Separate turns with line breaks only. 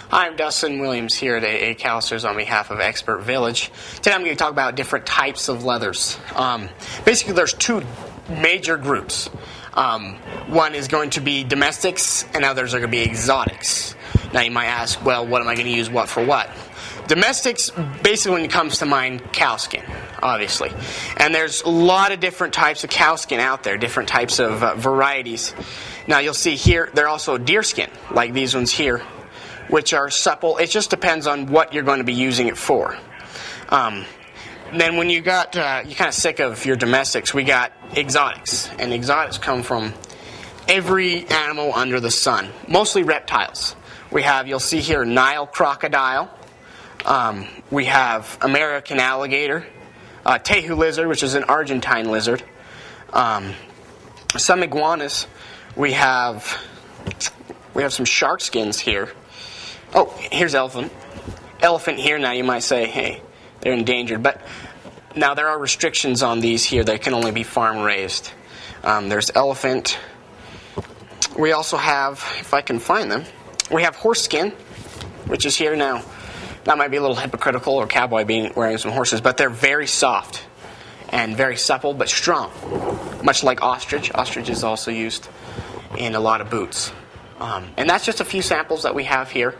Hi, I'm Dustin Williams here at AA Calisters on behalf of Expert Village. Today I'm going to talk about different types of leathers. Basically, there's two major groups. One is going to be domestics, and others are going to be exotics. Now you might ask, well, what am I going to use what for what? Domestics, basically when it comes to mind, cowskin, obviously. And there's a lot of different types of cowskin out there, different types of varieties. Now you'll see here, they're also deerskin, like these ones here, which are supple. It just depends on what you're going to be using it for. Then when you're kind of sick of your domestics, we got exotics. And exotics come from every animal under the sun, mostly reptiles. You'll see here, Nile crocodile. We have American alligator, Tehu lizard, which is an Argentine lizard. Some iguanas. We have some shark skins here. Oh, here's elephant. Elephant here. Now you might say, hey, they're endangered, but now there are restrictions on these here. They can only be farm raised. There's elephant. We also have, if I can find them, we have horse skin, which is here now. That might be a little hypocritical, or cowboy wearing some horses, but they're very soft and very supple, but strong. Much like ostrich. Ostrich is also used in a lot of boots. And that's just a few samples that we have here.